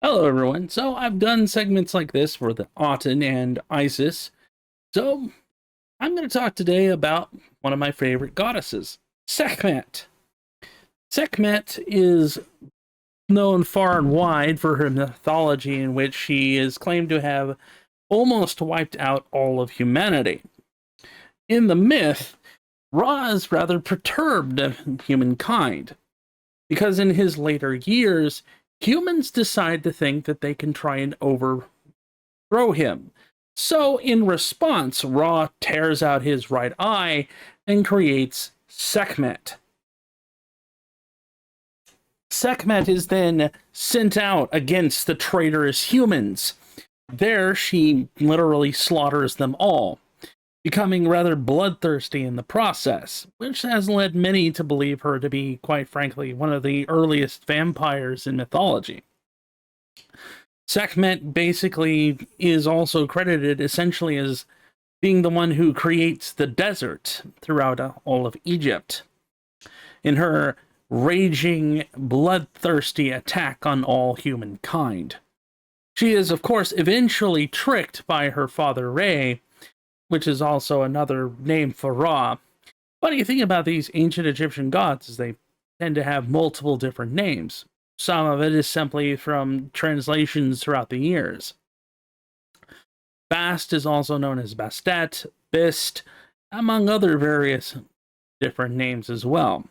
Hello, everyone. So I've done segments like this for the Aten and Isis. So I'm going to talk today about one of my favorite goddesses, Sekhmet. Sekhmet is known far and wide for her mythology, in which she is claimed to have almost wiped out all of humanity. In the myth, Ra is rather perturbed humankind, because in his later years, humans decide to think that they can try and overthrow him. So, in response, Ra tears out his right eye and creates Sekhmet. Sekhmet is then sent out against the traitorous humans. There, she literally slaughters them all, becoming rather bloodthirsty in the process, which has led many to believe her to be, quite frankly, one of the earliest vampires in mythology. Sekhmet basically is also credited essentially as being the one who creates the desert throughout all of Egypt. In her raging, bloodthirsty attack on all humankind. She is, of course, eventually tricked by her father Re, which is also another name for Ra. Funny thing about these ancient Egyptian gods is they tend to have multiple different names. Some of it is simply from translations throughout the years. Bast is also known as Bastet, Bist, among other various different names as well.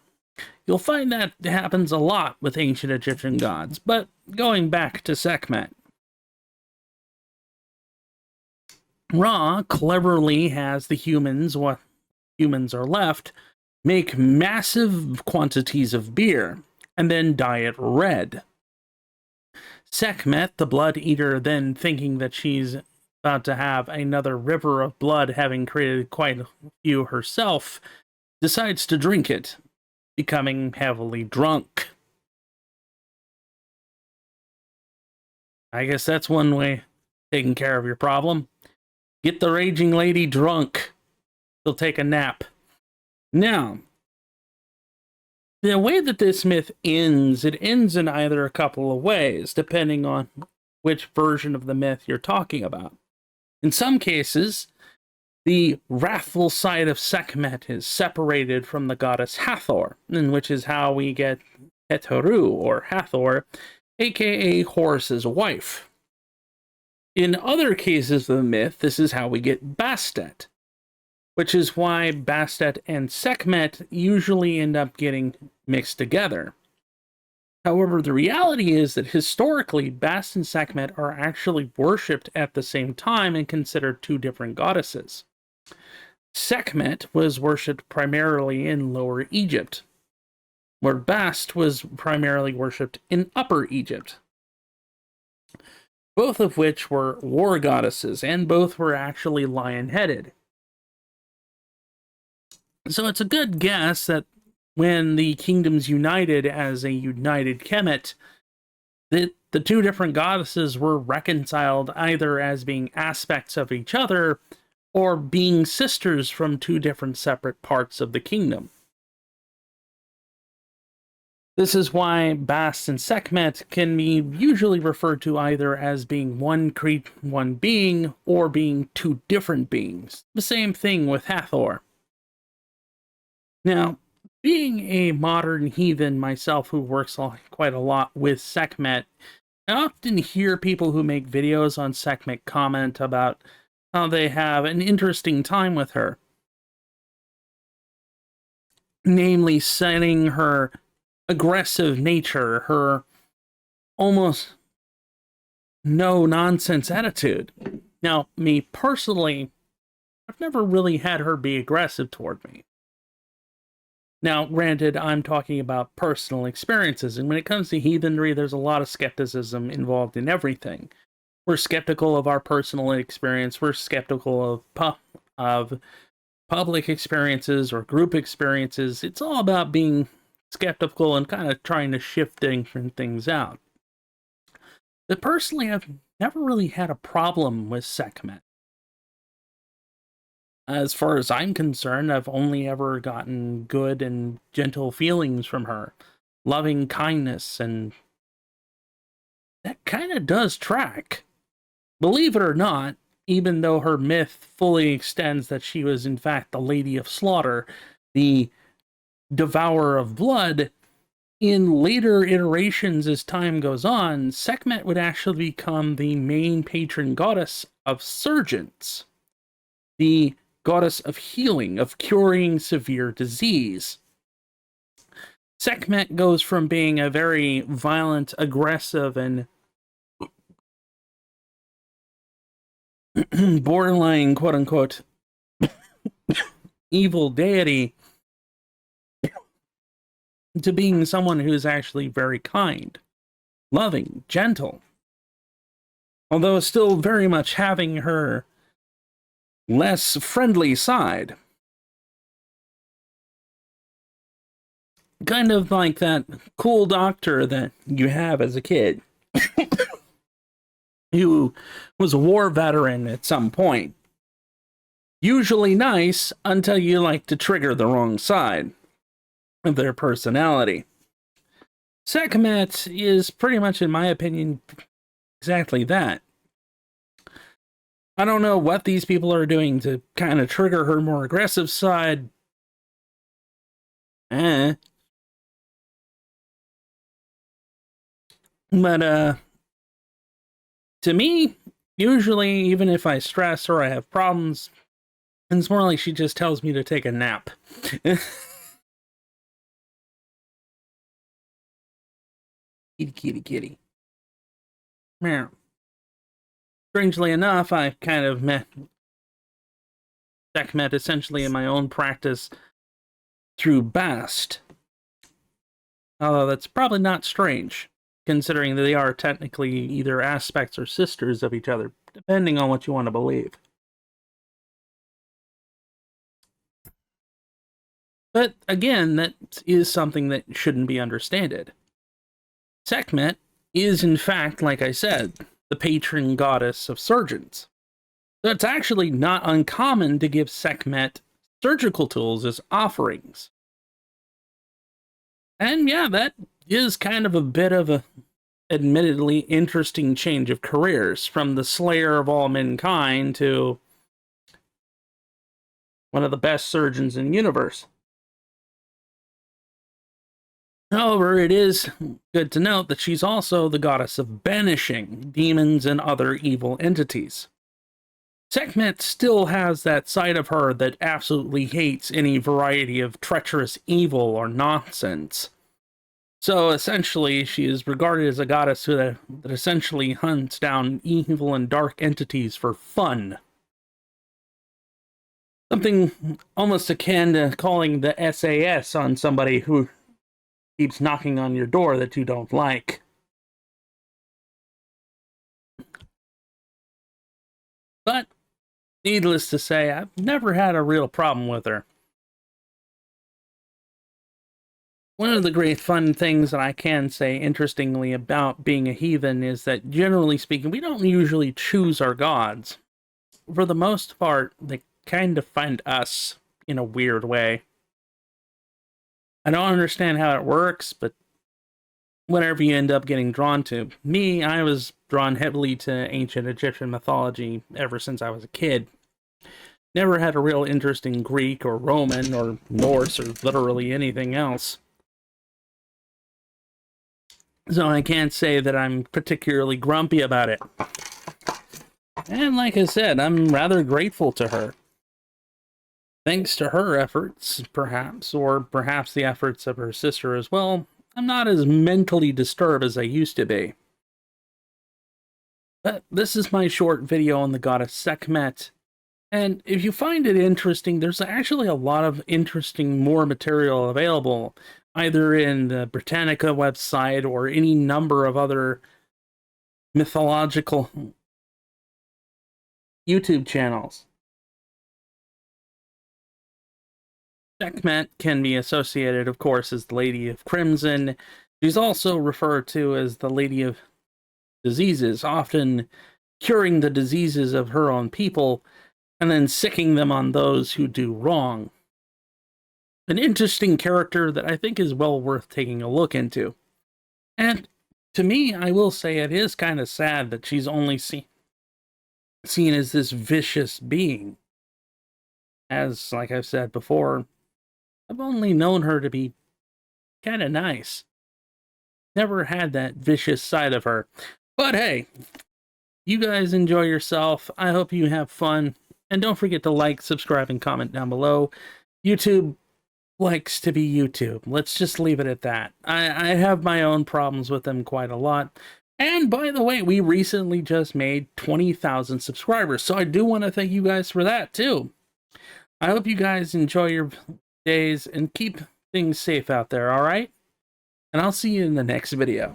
You'll find that happens a lot with ancient Egyptian gods, but going back to Sekhmet. Ra cleverly has the humans, what humans are left, make massive quantities of beer, and then dye it red. Sekhmet, the blood eater, then thinking that she's about to have another river of blood, having created quite a few herself, decides to drink it, becoming heavily drunk. I guess that's one way of taking care of your problem. Get the raging lady drunk. She'll take a nap. Now, the way that this myth ends, it ends in either a couple of ways, depending on which version of the myth you're talking about. In some cases, the wrathful side of Sekhmet is separated from the goddess Hathor, in which is how we get Heteru, or Hathor, aka Horus's wife. In other cases of the myth, this is how we get Bastet, which is why Bastet and Sekhmet usually end up getting mixed together. However, the reality is that historically, Bast and Sekhmet are actually worshipped at the same time and considered two different goddesses. Sekhmet was worshipped primarily in Lower Egypt, where Bast was primarily worshipped in Upper Egypt. Both of which were war goddesses, and both were actually lion-headed. So it's a good guess that when the kingdoms united as a united Kemet, that the two different goddesses were reconciled either as being aspects of each other or being sisters from two different separate parts of the kingdom. This is why Bast and Sekhmet can be usually referred to either as being one being or being two different beings. The same thing with Hathor. Now, being a modern heathen myself who works quite a lot with Sekhmet, I often hear people who make videos on Sekhmet comment about how they have an interesting time with her. Namely, citing her aggressive nature, her almost no-nonsense attitude. Now, me personally, I've never really had her be aggressive toward me. Now, granted, I'm talking about personal experiences, and when it comes to heathenry, there's a lot of skepticism involved in everything. We're skeptical of our personal experience, we're skeptical of public experiences or group experiences. It's all about being skeptical and kind of trying to shift different things out. But personally, I've never really had a problem with Sekhmet. As far as I'm concerned, I've only ever gotten good and gentle feelings from her. Loving kindness and that kind of does track. Believe it or not, even though her myth fully extends that she was in fact the Lady of Slaughter, the devourer of blood, in later iterations as time goes on, Sekhmet would actually become the main patron goddess of surgeons, the goddess of healing, of curing severe disease. Sekhmet goes from being a very violent, aggressive, and borderline, quote-unquote, evil deity to being someone who's actually very kind, loving, gentle, although still very much having her less friendly side. Kind of like that cool doctor that you have as a kid who was a war veteran at some point. Usually nice until you like to trigger the wrong side of their personality. Sekhmet is pretty much, in my opinion, exactly that. I don't know what these people are doing to kind of trigger her more aggressive side. But, to me, usually, even if I stress or I have problems, it's more like she just tells me to take a nap. Kitty, kitty, kitty. Meow. Strangely enough, I kind of met Sekhmet essentially in my own practice through Bast. Although that's probably not strange, considering that they are technically either aspects or sisters of each other, depending on what you want to believe. But again, that is something that shouldn't be understated. Sekhmet is, in fact, like I said, the patron goddess of surgeons. So it's actually not uncommon to give Sekhmet surgical tools as offerings. And yeah, that is kind of a bit of a admittedly interesting change of careers, from the slayer of all mankind to one of the best surgeons in the universe. However, it is good to note that she's also the goddess of banishing demons and other evil entities. Sekhmet still has that side of her that absolutely hates any variety of treacherous evil or nonsense. So essentially, she is regarded as a goddess that essentially hunts down evil and dark entities for fun. Something almost akin to calling the SAS on somebody who keeps knocking on your door that you don't like. But, needless to say, I've never had a real problem with her. One of the great fun things that I can say interestingly about being a heathen is that, generally speaking, we don't usually choose our gods. For the most part, they kind of find us in a weird way. I don't understand how it works, but whatever you end up getting drawn to. Me, I was drawn heavily to ancient Egyptian mythology ever since I was a kid. Never had a real interest in Greek or Roman or Norse or literally anything else. So I can't say that I'm particularly grumpy about it. And like I said, I'm rather grateful to her. Thanks to her efforts, perhaps, or perhaps the efforts of her sister as well, I'm not as mentally disturbed as I used to be. But this is my short video on the goddess Sekhmet, and if you find it interesting, there's actually a lot of interesting more material available, either in the Britannica website or any number of other mythological YouTube channels. Sekhmet can be associated, of course, as the Lady of Crimson. She's also referred to as the Lady of Diseases, often curing the diseases of her own people and then sicking them on those who do wrong. An interesting character that I think is well worth taking a look into. And to me, I will say it is kind of sad that she's only seen as this vicious being. As, like I've said before, I've only known her to be kind of nice. Never had that vicious side of her. But hey, you guys enjoy yourself. I hope you have fun. And don't forget to like, subscribe, and comment down below. YouTube likes to be YouTube. Let's just leave it at that. I have my own problems with them quite a lot. And by the way, we recently just made 20,000 subscribers. So I do want to thank you guys for that too. I hope you guys enjoy your days and keep things safe out there, all right? And I'll see you in the next video.